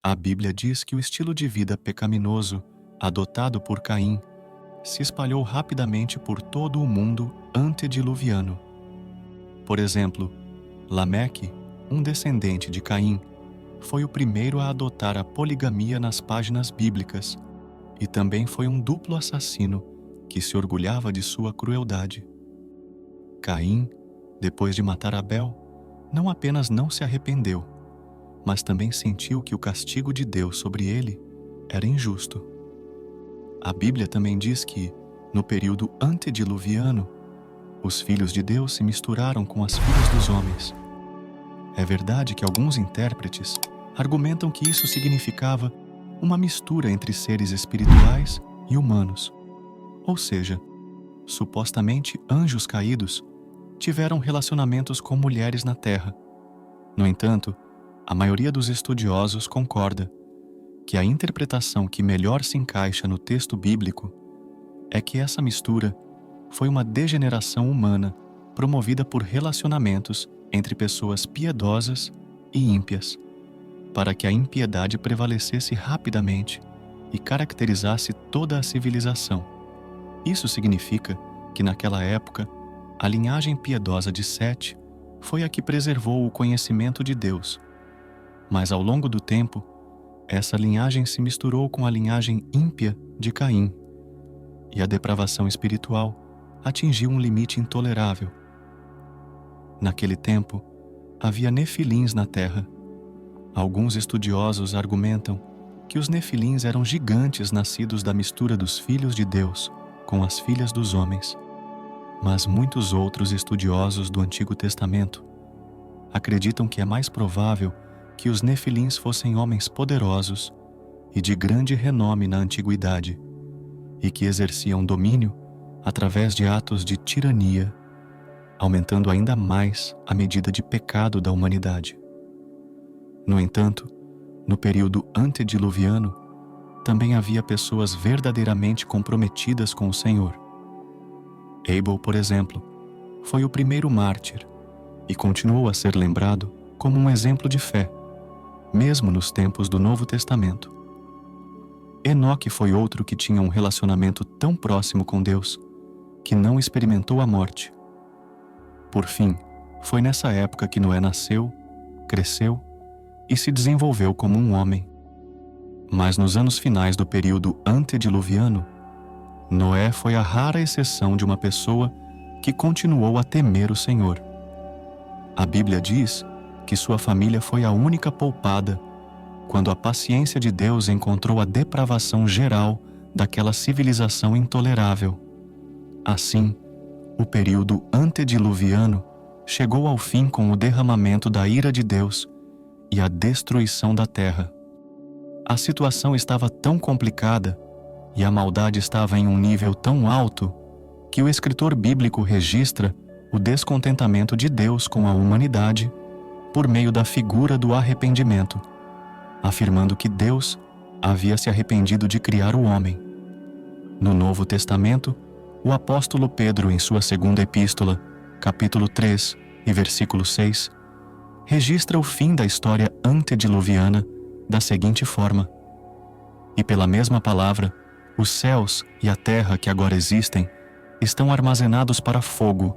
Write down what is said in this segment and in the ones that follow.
A Bíblia diz que o estilo de vida pecaminoso adotado por Caim se espalhou rapidamente por todo o mundo antediluviano. Por exemplo, Lameque, um descendente de Caim, foi o primeiro a adotar a poligamia nas páginas bíblicas e também foi um duplo assassino que se orgulhava de sua crueldade. Caim, depois de matar Abel, não apenas não se arrependeu, mas também sentiu que o castigo de Deus sobre ele era injusto. A Bíblia também diz que, no período antediluviano, os filhos de Deus se misturaram com as filhas dos homens. É verdade que alguns intérpretes argumentam que isso significava uma mistura entre seres espirituais e humanos. Ou seja, supostamente anjos caídos tiveram relacionamentos com mulheres na terra. No entanto, a maioria dos estudiosos concorda que a interpretação que melhor se encaixa no texto bíblico é que essa mistura foi uma degeneração humana promovida por relacionamentos entre pessoas piedosas e ímpias, para que a impiedade prevalecesse rapidamente e caracterizasse toda a civilização. Isso significa que, naquela época, a linhagem piedosa de Sete foi a que preservou o conhecimento de Deus. Mas, ao longo do tempo, essa linhagem se misturou com a linhagem ímpia de Caim, e a depravação espiritual atingiu um limite intolerável. Naquele tempo, havia nefilins na terra. Alguns estudiosos argumentam que os nefilins eram gigantes nascidos da mistura dos filhos de Deus com as filhas dos homens. Mas muitos outros estudiosos do Antigo Testamento acreditam que é mais provável que os nefilins fossem homens poderosos e de grande renome na antiguidade, e que exerciam domínio através de atos de tirania, aumentando ainda mais a medida de pecado da humanidade. No entanto, no período antediluviano, também havia pessoas verdadeiramente comprometidas com o Senhor. Abel, por exemplo, foi o primeiro mártir e continuou a ser lembrado como um exemplo de fé, mesmo nos tempos do Novo Testamento. Enoque foi outro que tinha um relacionamento tão próximo com Deus que não experimentou a morte. Por fim, foi nessa época que Noé nasceu, cresceu e se desenvolveu como um homem. Mas nos anos finais do período antediluviano, Noé foi a rara exceção de uma pessoa que continuou a temer o Senhor. A Bíblia diz que sua família foi a única poupada quando a paciência de Deus encontrou a depravação geral daquela civilização intolerável. Assim, o período antediluviano chegou ao fim com o derramamento da ira de Deus e a destruição da terra. A situação estava tão complicada e a maldade estava em um nível tão alto que o escritor bíblico registra o descontentamento de Deus com a humanidade por meio da figura do arrependimento, afirmando que Deus havia se arrependido de criar o homem. No Novo Testamento, o apóstolo Pedro, em sua segunda epístola, capítulo 3 e versículo 6, registra o fim da história antediluviana da seguinte forma: e pela mesma palavra, os céus e a terra que agora existem estão armazenados para fogo,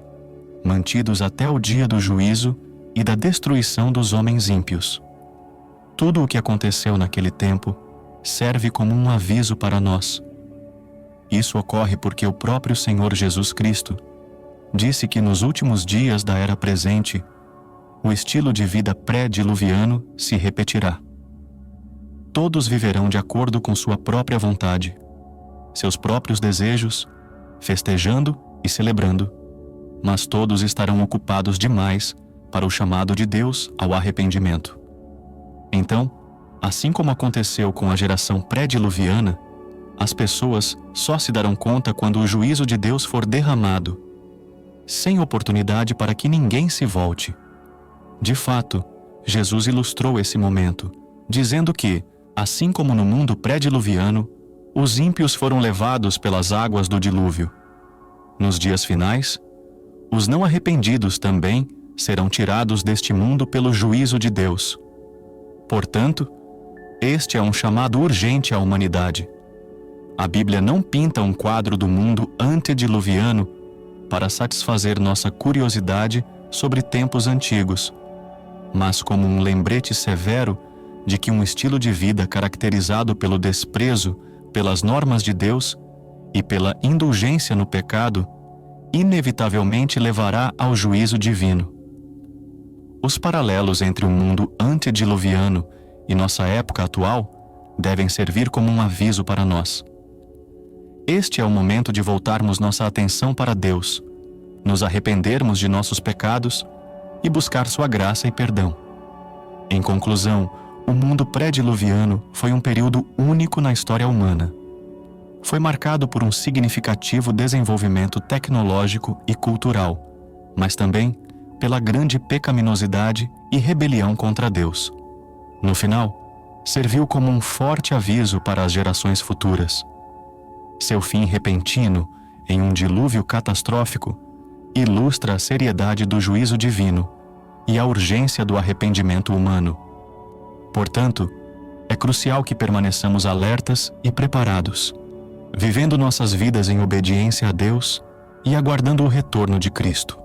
mantidos até o dia do juízo e da destruição dos homens ímpios. Tudo o que aconteceu naquele tempo serve como um aviso para nós. Isso ocorre porque o próprio Senhor Jesus Cristo disse que nos últimos dias da era presente, o estilo de vida pré-diluviano se repetirá. Todos viverão de acordo com sua própria vontade, seus próprios desejos, festejando e celebrando, mas todos estarão ocupados demais para o chamado de Deus ao arrependimento. Então, assim como aconteceu com a geração pré-diluviana, as pessoas só se darão conta quando o juízo de Deus for derramado, sem oportunidade para que ninguém se volte. De fato, Jesus ilustrou esse momento, dizendo que, assim como no mundo pré-diluviano, os ímpios foram levados pelas águas do dilúvio. Nos dias finais, os não arrependidos também serão tirados deste mundo pelo juízo de Deus. Portanto, Este é um chamado urgente à humanidade. A Bíblia não pinta um quadro do mundo antediluviano para satisfazer nossa curiosidade sobre tempos antigos, mas como um lembrete severo de que um estilo de vida caracterizado pelo desprezo pelas normas de Deus e pela indulgência no pecado inevitavelmente levará ao juízo divino. Os paralelos entre o mundo antediluviano e nossa época atual devem servir como um aviso para nós. Este é o momento de voltarmos nossa atenção para Deus, nos arrependermos de nossos pecados e buscar sua graça e perdão. Em conclusão, o mundo pré-diluviano foi um período único na história humana. Foi marcado por um significativo desenvolvimento tecnológico e cultural, mas também pela grande pecaminosidade e rebelião contra Deus. No final, serviu como um forte aviso para as gerações futuras. Seu fim repentino, em um dilúvio catastrófico, ilustra a seriedade do juízo divino e a urgência do arrependimento humano. Portanto, é crucial que permaneçamos alertas e preparados, vivendo nossas vidas em obediência a Deus e aguardando o retorno de Cristo.